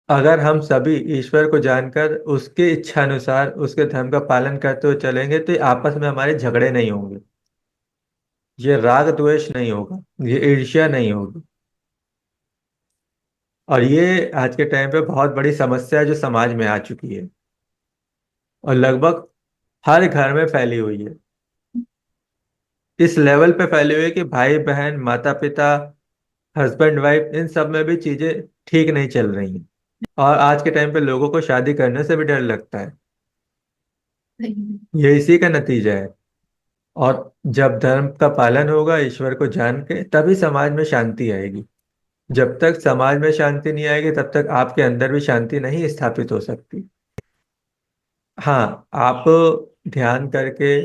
अगर हम सभी ईश्वर को जानकर उसके इच्छा अनुसार उसके धर्म का पालन करते हुए चलेंगे तो ये आपस में हमारे झगड़े नहीं होंगे, ये राग द्वेष नहीं होगा, ये ईर्ष्या नहीं होगी। और ये आज के टाइम पे बहुत बड़ी समस्या है जो समाज में आ चुकी है और लगभग हर घर में फैली हुई है। इस लेवल पे फैली हुई है कि भाई बहन माता पिता हस्बैंड वाइफ इन सब में भी चीजें ठीक नहीं चल रही हैं। और आज के टाइम पे लोगों को शादी करने से भी डर लगता है। सही ये इसी का नतीजा है। और जब धर्म का पालन होगा ईश्वर को जान के तभी समाज में शांति आएगी। जब तक समाज में शांति नहीं आएगी तब तक आपके अंदर भी शांति नहीं स्थापित हो सकती। हाँ, आप ध्यान करके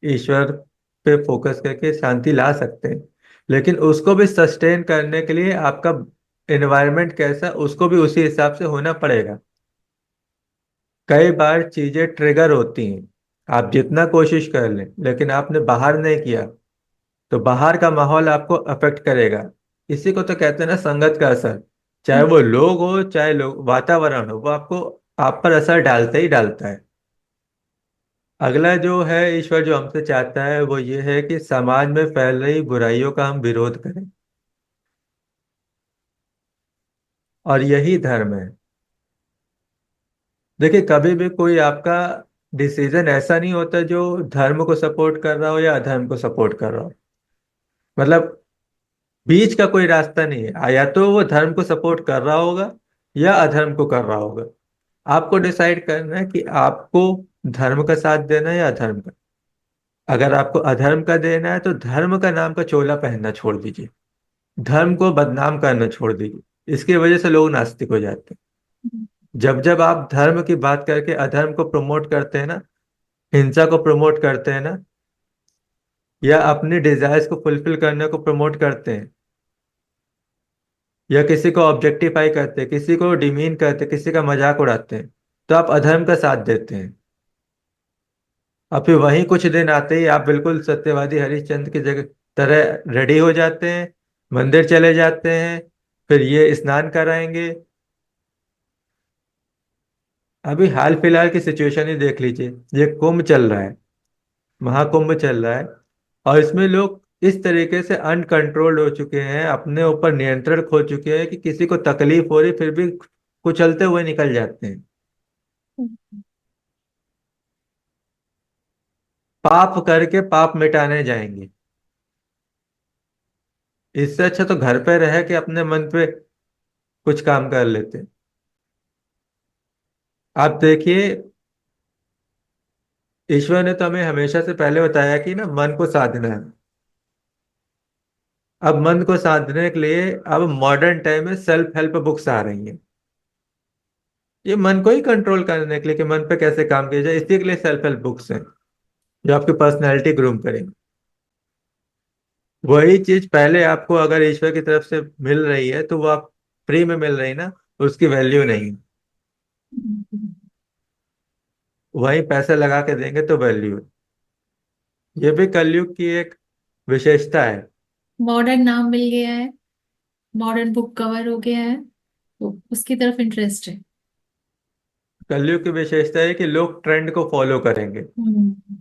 ईश्वर पे फोकस करके शांति ला सकते हैं, लेकिन उसको भी सस्टेन करने के लिए आपका एनवायरनमेंट कैसा उसको भी उसी हिसाब से होना पड़ेगा। कई बार चीजें ट्रिगर होती हैं, आप जितना कोशिश कर लें लेकिन आपने बाहर नहीं किया तो बाहर का माहौल आपको अफेक्ट करेगा। इसी को तो कहते हैं ना, संगत का असर। चाहे है। वो लोग हो चाहे लोग वातावरण हो, वो आपको आप पर असर डालता ही डालता है। अगला जो है, ईश्वर जो हमसे चाहता है वो ये है कि समाज में फैल रही बुराइयों का हम विरोध करें। और यही धर्म है। देखिए, कभी भी कोई आपका डिसीजन ऐसा नहीं होता जो धर्म को सपोर्ट कर रहा हो या अधर्म को सपोर्ट कर रहा हो। मतलब बीच का कोई रास्ता नहीं है, या तो वो धर्म को सपोर्ट कर रहा होगा या अधर्म को कर रहा होगा। आपको डिसाइड करना है कि आपको धर्म का साथ देना है या अधर्म का। अगर आपको अधर्म का देना है तो धर्म का नाम का चोला पहनना छोड़ दीजिए, धर्म को बदनाम करना छोड़ दीजिए। इसकी वजह से लोग नास्तिक हो जाते हैं। जब जब आप धर्म की बात करके अधर्म को प्रमोट करते हैं ना, हिंसा को प्रमोट करते हैं ना, या अपनी डिजायर्स को फुलफिल करने को प्रमोट करते हैं, या किसी को ऑब्जेक्टिफाई करते हैं, किसी को डिमीन करते हैं, किसी का मजाक उड़ाते हैं, तो आप अधर्म का साथ देते हैं। और फिर वहीं कुछ दिन आते ही आप बिल्कुल सत्यवादी हरिश्चंद्र की जगह तरह रेडी हो जाते हैं, मंदिर चले जाते हैं, फिर ये स्नान कराएंगे। अभी हाल फिलहाल की सिचुएशन ही देख लीजिए, ये कुंभ चल रहा है, महाकुंभ चल रहा है, और इसमें लोग इस तरीके से अनकंट्रोल्ड हो चुके हैं, अपने ऊपर नियंत्रण खो चुके हैं कि किसी को तकलीफ हो रही फिर भी कुचलते हुए निकल जाते हैं। पाप करके पाप मिटाने जाएंगे। इससे अच्छा तो घर पे रह के अपने मन पे कुछ काम कर लेते हैं। आप देखिए, ईश्वर ने तो हमें हमेशा से पहले बताया कि ना मन को साधना है। अब मन को साधने के लिए अब मॉडर्न टाइम में सेल्फ हेल्प बुक्स आ रही हैं। ये मन को ही कंट्रोल करने के लिए कि मन पे कैसे काम किया जाए, इसी के लिए सेल्फ हेल्प बुक्स हैं जो आपकी पर्सनैलिटी ग्रूम करेंगे। वही चीज पहले आपको अगर ईश्वर की तरफ से मिल रही है तो वो आप फ्री में मिल रही है ना, उसकी वैल्यू नहीं। वही पैसे लगा के देंगे तो वैल्यू है। ये भी कलयुग की एक विशेषता है। मॉडर्न नाम मिल गया है, मॉडर्न बुक कवर हो गया है, तो उसकी तरफ इंटरेस्ट है। कलयुग की विशेषता है कि लोग ट्रेंड को फॉलो करेंगे। हम्म।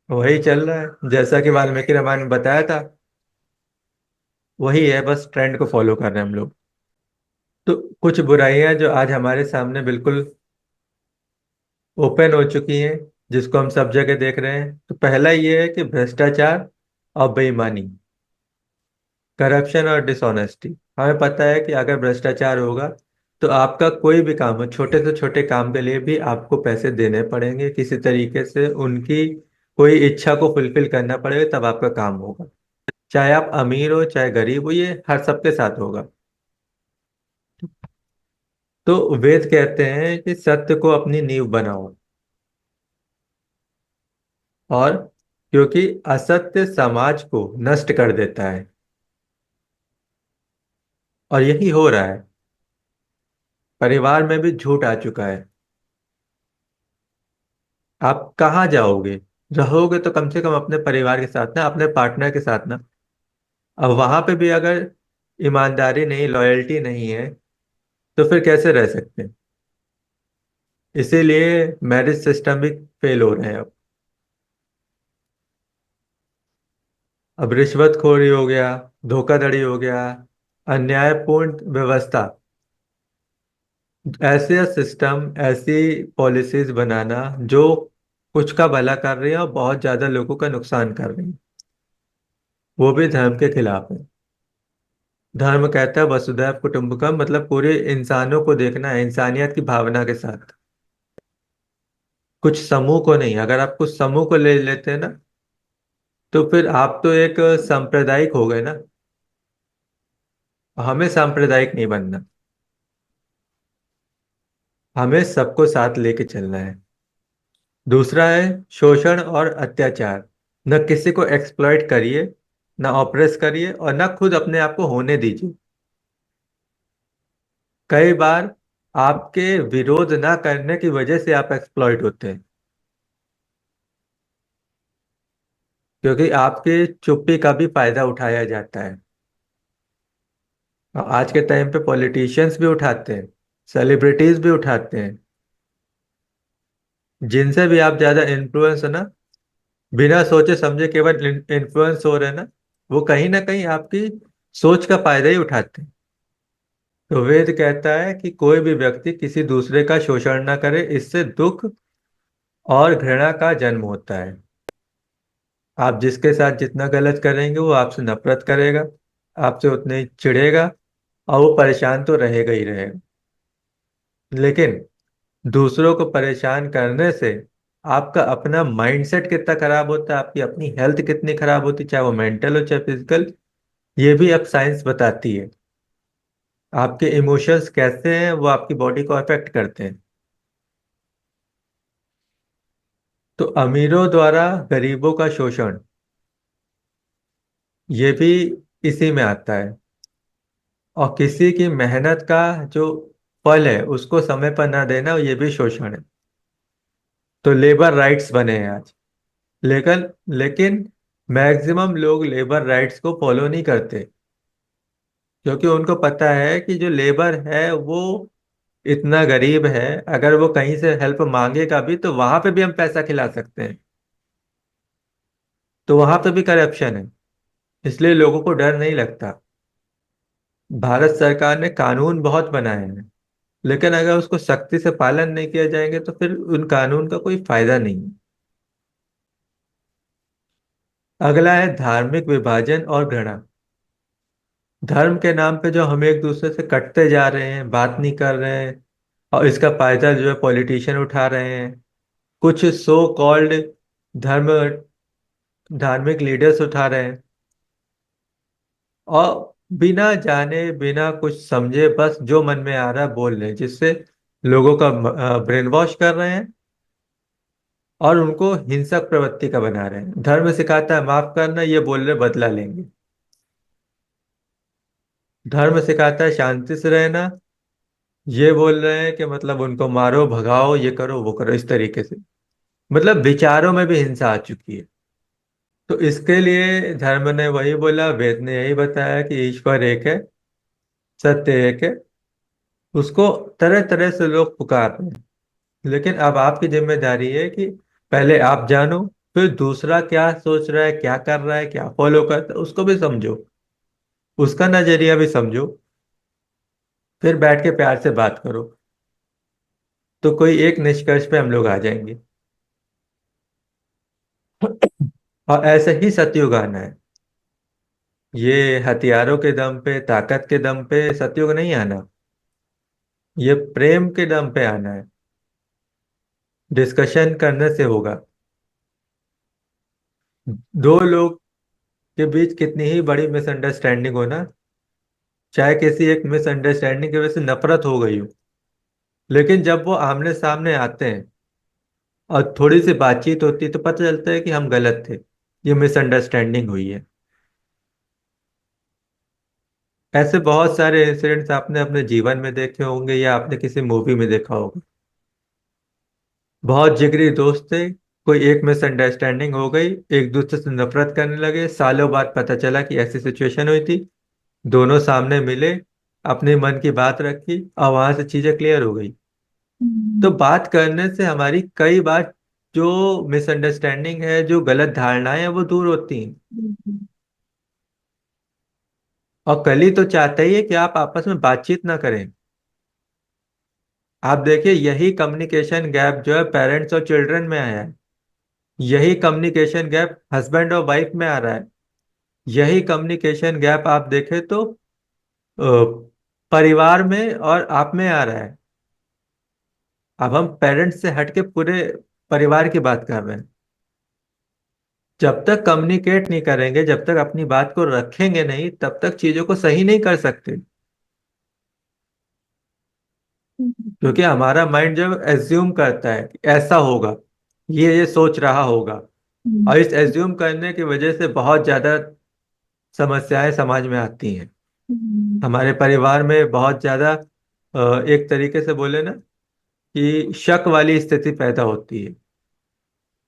वही चल रहा है, जैसा कि वाल्मीकि रामायण में बताया था, वही है, बस ट्रेंड को फॉलो कर रहे हैं हम लोग। तो कुछ बुराइयां जो आज हमारे सामने बिल्कुल ओपन हो चुकी हैं, जिसको हम सब जगह देख रहे हैं, तो पहला ये है कि भ्रष्टाचार और बेईमानी, करप्शन और डिसऑनेस्टी। हमें पता है कि अगर भ्रष्टाचार होगा तो आपका कोई भी काम हो, छोटे से छोटे काम के लिए भी आपको पैसे देने पड़ेंगे, किसी तरीके से उनकी कोई इच्छा को फुलफिल करना पड़ेगा तब आपका काम होगा। चाहे आप अमीर हो चाहे गरीब हो, ये हर सबके साथ होगा। तो वेद कहते हैं कि सत्य को अपनी नींव बनाओ। और क्योंकि असत्य समाज को नष्ट कर देता है, और यही हो रहा है। परिवार में भी झूठ आ चुका है। आप कहाँ जाओगे, रहोगे तो कम से कम अपने परिवार के साथ ना, अपने पार्टनर के साथ ना। अब वहां पे भी अगर ईमानदारी नहीं, लॉयल्टी नहीं है, तो फिर कैसे रह सकते हैं? इसीलिए मैरिज सिस्टम भी फेल हो रहे हैं अब। अब रिश्वतखोरी हो गया, धोखाधड़ी हो गया, अन्यायपूर्ण व्यवस्था, ऐसे सिस्टम, ऐसी पॉलिसीज बनाना जो कुछ का भला कर रही है और बहुत ज्यादा लोगों का नुकसान कर रही है, वो भी धर्म के खिलाफ है। धर्म कहता है वसुधैव कुटुंबकम, मतलब पूरे इंसानों को देखना है इंसानियत की भावना के साथ, कुछ समूह को नहीं। अगर आप कुछ समूह को ले लेते हैं ना, तो फिर आप तो एक सांप्रदायिक हो गए ना। हमें सांप्रदायिक नहीं बनना, हमें सबको साथ लेके चलना है। दूसरा है शोषण और अत्याचार। न किसी को एक्सप्लॉइट करिए, न ऑप्रेस करिए, और न खुद अपने आप को होने दीजिए। कई बार आपके विरोध ना करने की वजह से आप एक्सप्लॉइट होते हैं, क्योंकि आपके चुप्पी का भी फायदा उठाया जाता है। और आज के टाइम पे पॉलिटिशियंस भी उठाते हैं, सेलिब्रिटीज भी उठाते हैं। जिनसे भी आप ज्यादा इन्फ्लुएंस है ना, बिना सोचे समझे केवल इन्फ्लुएंस हो रहे हैं ना, वो कहीं ना कहीं आपकी सोच का फायदा ही उठाते हैं। तो वेद कहता है कि कोई भी व्यक्ति किसी दूसरे का शोषण ना करे, इससे दुख और घृणा का जन्म होता है। आप जिसके साथ जितना गलत करेंगे वो आपसे नफरत करेगा, आपसे उतने ही चिढ़ेगा, और वो परेशान तो रहेगा ही रहेगा। लेकिन दूसरों को परेशान करने से आपका अपना माइंडसेट कितना खराब होता है, आपकी अपनी हेल्थ कितनी खराब होती है, चाहे वो मेंटल हो चाहे फिजिकल, ये भी अब साइंस बताती है। आपके इमोशंस कैसे हैं वो आपकी बॉडी को अफेक्ट करते हैं। तो अमीरों द्वारा गरीबों का शोषण, ये भी इसी में आता है। और किसी की मेहनत का जो फल है उसको समय पर ना देना, ये भी शोषण है। तो लेबर राइट्स बने हैं आज। लेकिन लेकिन मैक्सिमम लोग लेबर राइट्स को फॉलो नहीं करते, क्योंकि उनको पता है कि जो लेबर है वो इतना गरीब है, अगर वो कहीं से हेल्प मांगेगा भी तो वहां पे भी हम पैसा खिला सकते हैं। तो वहां पे भी करप्शन है, इसलिए लोगों को डर नहीं लगता। भारत सरकार ने कानून बहुत बनाए हैं, लेकिन अगर उसको सख्ती से पालन नहीं किया जाएंगे तो फिर उन कानून का कोई फायदा नहीं है। अगला है धार्मिक विभाजन और घृणा। धर्म के नाम पे जो हम एक दूसरे से कटते जा रहे हैं, बात नहीं कर रहे हैं, और इसका फायदा जो है पॉलिटिशियन उठा रहे हैं, कुछ सो कॉल्ड धर्म धार्मिक लीडर्स उठा रहे हैं, और बिना जाने बिना कुछ समझे बस जो मन में आ रहा है बोल रहे हैं, जिससे लोगों का ब्रेन वॉश कर रहे हैं और उनको हिंसक प्रवृत्ति का बना रहे हैं। धर्म सिखाता है माफ करना, ये बोल रहे बदला लेंगे। धर्म सिखाता है शांति से रहना, ये बोल रहे हैं कि मतलब उनको मारो भगाओ, ये करो वो करो, इस तरीके से। मतलब विचारों में भी हिंसा आ चुकी है। तो इसके लिए धर्म ने वही बोला, वेद ने यही बताया कि ईश्वर एक है, सत्य एक है। उसको तरह तरह से लोग पुकार रहे हैं, लेकिन अब आपकी जिम्मेदारी है कि पहले आप जानो, फिर दूसरा क्या सोच रहा है, क्या कर रहा है, क्या फॉलो करता है, उसको भी समझो, उसका नजरिया भी समझो, फिर बैठ के प्यार से बात करो। तो कोई एक निष्कर्ष पे हम लोग आ जाएंगे। और ऐसे ही सतयुग आना है। ये हथियारों के दम पे, ताकत के दम पे सतयुग नहीं आना, ये प्रेम के दम पे आना है। डिस्कशन करने से होगा। दो लोग के बीच कितनी ही बड़ी मिसअंडरस्टैंडिंग हो ना, चाहे किसी एक मिसअंडरस्टैंडिंग की वजह से नफरत हो गई हो, लेकिन जब वो आमने सामने आते हैं और थोड़ी सी बातचीत होती है तो पता चलता है कि हम गलत थे, ये मिसअंडरस्टैंडिंग हुई है। ऐसे बहुत सारे इंसिडेंट्स आपने अपने जीवन में देखे होंगे या आपने किसी मूवी में देखा होगा। बहुत जिगरी दोस्त थे, कोई एक मिसअंडरस्टैंडिंग हो गई, एक दूसरे से नफरत करने लगे, सालों बाद पता चला कि ऐसी सिचुएशन हुई थी, दोनों सामने मिले, अपने मन की बात रखी और वहां से चीजें क्लियर हो गई। तो हम्म, बात करने से हमारी कई बार जो मिसअंडरस्टैंडिंग है, जो गलत धारणाएं हैं, वो दूर होती हैं। हम्म, और कली तो चाहता ही है कि आप आपस में बातचीत ना करें। आप देखिए, यही कम्युनिकेशन गैप जो है पेरेंट्स और चिल्ड्रन में आया है। यही कम्युनिकेशन गैप हस्बैंड और वाइफ में आ रहा है। यही कम्युनिकेशन गैप आप देखें तो अ, परिवार में और आप में आ रहा है। अब हम पेरेंट्स से हटके पूरे परिवार की बात कर रहे हैं। जब तक कम्युनिकेट नहीं करेंगे, जब तक अपनी बात को रखेंगे नहीं, तब तक चीजों को सही नहीं कर सकते। हम्म, क्योंकि हमारा माइंड जब एज्यूम करता है कि ऐसा होगा, ये सोच रहा होगा, हम्म, और इस एज्यूम करने की वजह से बहुत ज्यादा समस्याएं समाज में आती हैं। हम्म, हमारे परिवार में बहुत ज्यादा एक तरीके से बोले ना कि शक वाली स्थिति पैदा होती है।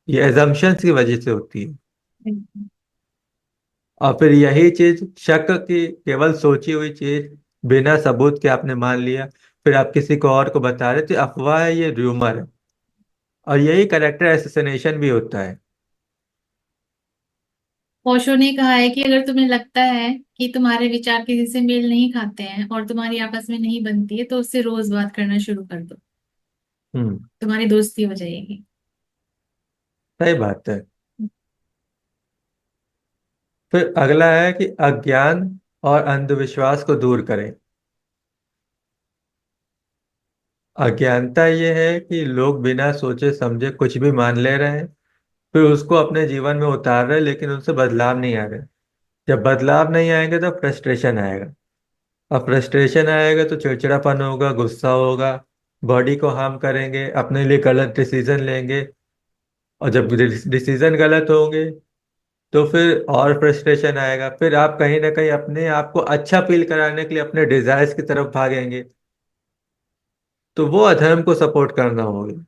ये एजम्पशंस की वजह से होती है। हम्म। और फिर यही चीज, शक की केवल सोची हुई चीज, बिना सबूत के आपने मान लिया, फिर आप किसी को और को बता रहे थे अफवाह है, ये र्यूमर है। और यही करेक्टर एसेसिनेशन भी होता है। ओशो ने कहा है कि अगर तुम्हें लगता है कि तुम्हारे विचार किसी से मेल नहीं खाते हैं और तुम्हारी आपस में नहीं बनती है तो उससे रोज बात करना शुरू कर दो। हम्म। तुम्हारी दोस्ती हो जाएगी। सही बात है। फिर अगला है कि अज्ञान और अंधविश्वास को दूर करें। अज्ञानता ये है कि लोग बिना सोचे समझे कुछ भी मान ले रहे हैं, फिर उसको अपने जीवन में उतार रहे हैं, लेकिन उनसे बदलाव नहीं आ रहे। जब बदलाव नहीं आएंगे तो फ्रस्ट्रेशन आएगा। अब फ्रस्ट्रेशन आएगा तो चिड़चिड़ापन होगा, गुस्सा होगा, बॉडी को हार्म करेंगे, अपने लिए गलत डिसीजन लेंगे। और जब डिसीजन गलत होंगे तो फिर और फ्रस्ट्रेशन आएगा, फिर आप कहीं ना कहीं अपने आप को अच्छा फील कराने के लिए अपने डिजायर्स की तरफ भागेंगे। तो वो अधर्म को सपोर्ट करना होगा।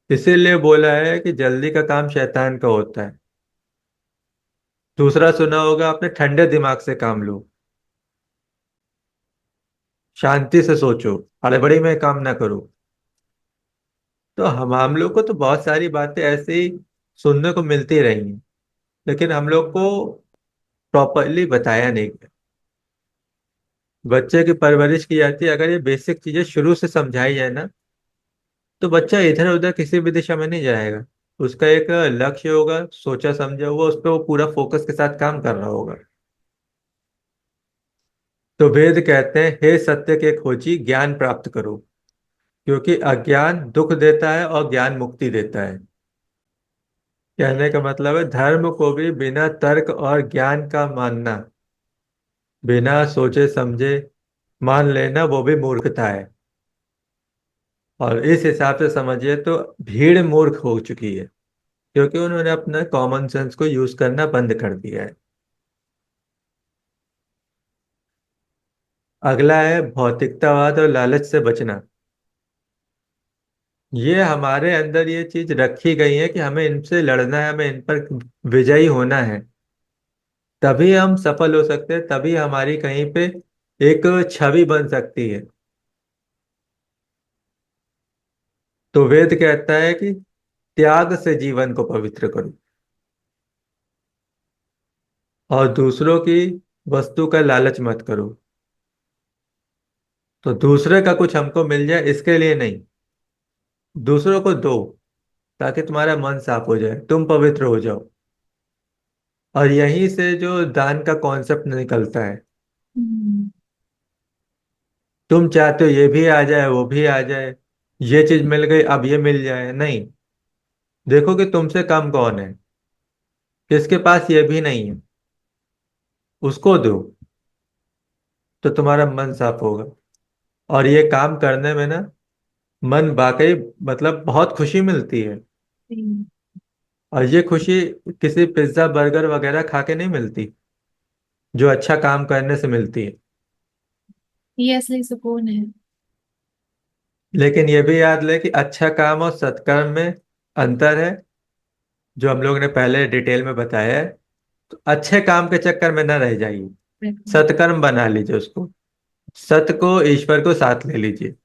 इसीलिए बोला है कि जल्दी का काम शैतान का होता है। दूसरा सुना होगा आपने, ठंडे दिमाग से काम लो, शांति से सोचो, हड़बड़ी में काम ना करो। तो हम लोग को तो बहुत सारी बातें ऐसे ही सुनने को मिलती रही हैं, लेकिन हम लोग को प्रॉपरली बताया नहीं गया। बच्चे की परवरिश की जाती है, अगर ये बेसिक चीजें शुरू से समझाई जाए ना, तो बच्चा इधर उधर किसी भी दिशा में नहीं जाएगा। उसका एक लक्ष्य होगा, सोचा समझा हुआ, उस पर वो पूरा फोकस के साथ काम कर रहा होगा। तो वेद कहते हैं, हे सत्य के खोजी ज्ञान प्राप्त करो, क्योंकि अज्ञान दुख देता है और ज्ञान मुक्ति देता है। कहने का मतलब है, धर्म को भी बिना तर्क और ज्ञान का मानना, बिना सोचे समझे मान लेना, वो भी मूर्खता है। और इस हिसाब से समझिए तो भीड़ मूर्ख हो चुकी है, क्योंकि उन्होंने अपना कॉमन सेंस को यूज करना बंद कर दिया है। अगला है भौतिकतावाद और लालच से बचना। ये हमारे अंदर ये चीज रखी गई है कि हमें इनसे लड़ना है, हमें इन पर विजयी होना है। तभी हम सफल हो सकते हैं, तभी हमारी कहीं पे एक छवि बन सकती है। तो वेद कहता है कि त्याग से जीवन को पवित्र करो, और दूसरों की वस्तु का लालच मत करो। तो दूसरे का कुछ हमको मिल जाए इसके लिए नहीं, दूसरों को दो, ताकि तुम्हारा मन साफ हो जाए, तुम पवित्र हो जाओ। और यहीं से जो दान का कॉन्सेप्ट निकलता है। हम्म, तुम चाहते हो ये भी आ जाए, वो भी आ जाए, ये चीज मिल गई अब ये मिल जाए, नहीं। देखो कि तुमसे कम कौन है, किसके पास ये भी नहीं है, उसको दो। तो तुम्हारा मन साफ होगा। और ये काम करने में ना, मन वाकई मतलब बहुत खुशी मिलती है। हम्म। और ये खुशी किसी पिज्जा बर्गर वगैरह खा के नहीं मिलती, जो अच्छा काम करने से मिलती है। ये असली सुकून है। लेकिन ये भी याद ले कि अच्छा काम और सत्कर्म में अंतर है, जो हम लोग ने पहले डिटेल में बताया है। तो अच्छे काम के चक्कर में न रह जाइए। सत्कर्म बना लीजिए उसको, सत को, ईश्वर को साथ ले लीजिए।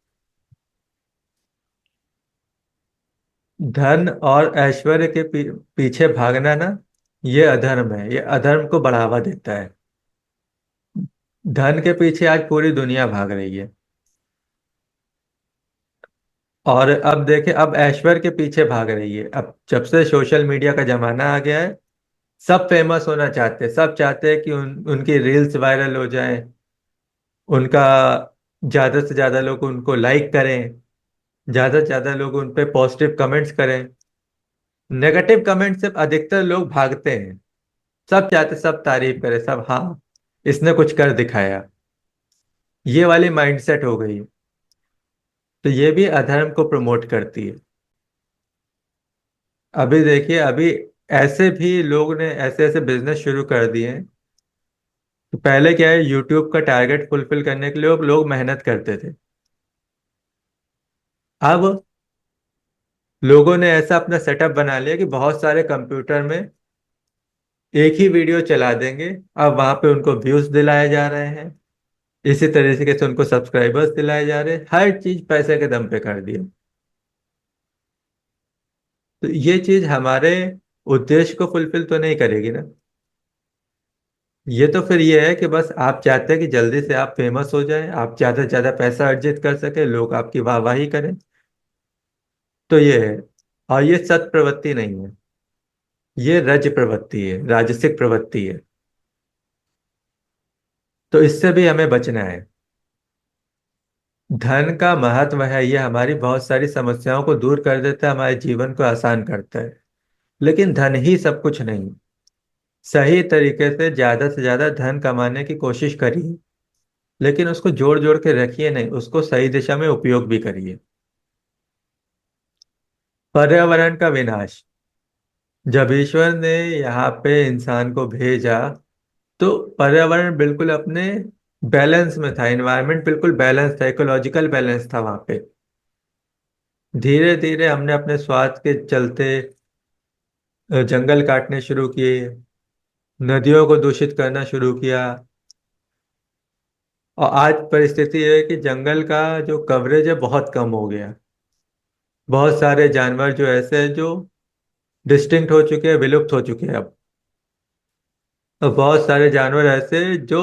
धन और ऐश्वर्य के पीछे भागना ना, ये अधर्म है, ये अधर्म को बढ़ावा देता है। धन के पीछे आज पूरी दुनिया भाग रही है। और अब देखें, अब ऐश्वर्य के पीछे भाग रही है। अब जब से सोशल मीडिया का जमाना आ गया है, सब फेमस होना चाहते हैं, सब चाहते हैं कि उनकी रील्स वायरल हो जाए, उनका ज्यादा से ज्यादा लोग उनको लाइक करें, ज्यादा से ज्यादा लोग उन पे पॉजिटिव कमेंट्स करें। नेगेटिव कमेंट से अधिकतर लोग भागते हैं। सब चाहते, सब तारीफ करें, सब हाँ इसने कुछ कर दिखाया, ये वाली माइंडसेट हो गई है। तो ये भी अधर्म को प्रमोट करती है। अभी देखिए, अभी ऐसे भी लोग ने ऐसे ऐसे बिजनेस शुरू कर दिए हैं। तो पहले क्या है, यूट्यूब का टारगेट फुलफिल करने के लिए लोग मेहनत करते थे। अब लोगों ने ऐसा अपना सेटअप बना लिया कि बहुत सारे कंप्यूटर में एक ही वीडियो चला देंगे। अब वहां पे उनको व्यूज दिलाए जा रहे हैं, इसी तरीके से उनको सब्सक्राइबर्स दिलाए जा रहे हैं, हर चीज पैसे के दम पे कर दिया। तो ये चीज हमारे उद्देश्य को फुलफिल तो नहीं करेगी ना। ये तो फिर ये है कि बस आप चाहते हैं कि जल्दी से आप फेमस हो जाएं, आप ज्यादा से ज्यादा पैसा अर्जित कर सके, लोग आपकी वाहवाही करें। तो ये है। और ये सत प्रवृत्ति नहीं है, ये रज प्रवृत्ति है, राजसिक प्रवृत्ति है। तो इससे भी हमें बचना है। धन का महत्व है, ये हमारी बहुत सारी समस्याओं को दूर कर देता है, हमारे जीवन को आसान करता है। लेकिन धन ही सब कुछ नहीं। सही तरीके से ज्यादा धन कमाने की कोशिश करिए, लेकिन उसको जोड़ जोड़ के रखिए नहीं, उसको सही दिशा में उपयोग भी करिए। पर्यावरण का विनाश, जब ईश्वर ने यहाँ पे इंसान को भेजा, तो पर्यावरण बिल्कुल अपने बैलेंस में था, एनवायरनमेंट बिल्कुल बैलेंस था, इकोलॉजिकल बैलेंस था वहां पे। धीरे धीरे हमने अपने स्वार्थ के चलते जंगल काटने शुरू किए, नदियों को दूषित करना शुरू किया। और आज परिस्थिति है कि जंगल का जो कवरेज है बहुत कम हो गया। बहुत सारे जानवर जो ऐसे हैं जो डिस्टिंक्ट हो चुके हैं, विलुप्त हो चुके हैं अब। और बहुत सारे जानवर ऐसे जो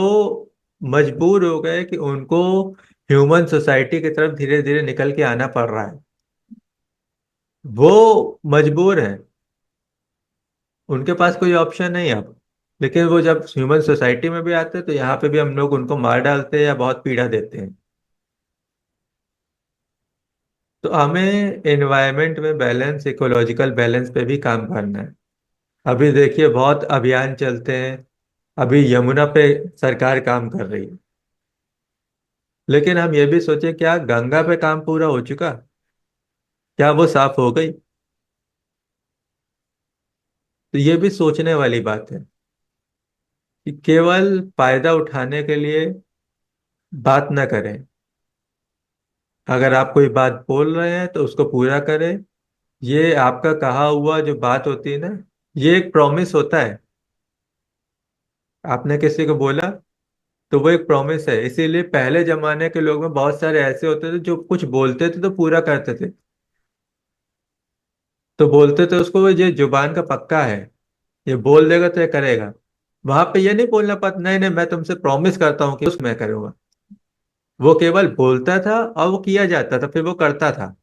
मजबूर हो गए कि उनको ह्यूमन सोसाइटी की तरफ धीरे धीरे निकल के आना पड़ रहा है। वो मजबूर हैं, उनके पास कोई ऑप्शन नहीं अब। लेकिन वो जब ह्यूमन सोसाइटी में भी आते हैं तो यहाँ पे भी हम लोग उनको मार डालते हैं या बहुत पीड़ा देते हैं। तो हमें एनवायरनमेंट में बैलेंस, इकोलॉजिकल बैलेंस पे भी काम करना है। अभी देखिए बहुत अभियान चलते हैं। अभी यमुना पे सरकार काम कर रही है, लेकिन हम ये भी सोचे, क्या गंगा पे काम पूरा हो चुका? क्या वो साफ हो गई? तो ये भी सोचने वाली बात है कि केवल फायदा उठाने के लिए बात ना करें। अगर आप कोई बात बोल रहे हैं तो उसको पूरा करें। ये आपका कहा हुआ जो बात होती है ना, ये एक प्रॉमिस होता है। आपने किसी को बोला तो वो एक प्रॉमिस है। इसीलिए पहले जमाने के लोग में बहुत सारे ऐसे होते थे जो कुछ बोलते थे तो पूरा करते थे। तो बोलते थे उसको, ये जुबान का पक्का है, ये बोल देगा तो ये करेगा। वहां पे ये नहीं बोलना पड़ता, नहीं नहीं मैं तुमसे प्रॉमिस करता हूँ कि उस मैं करूंगा। वो केवल बोलता था और वो किया जाता था, फिर वो करता था।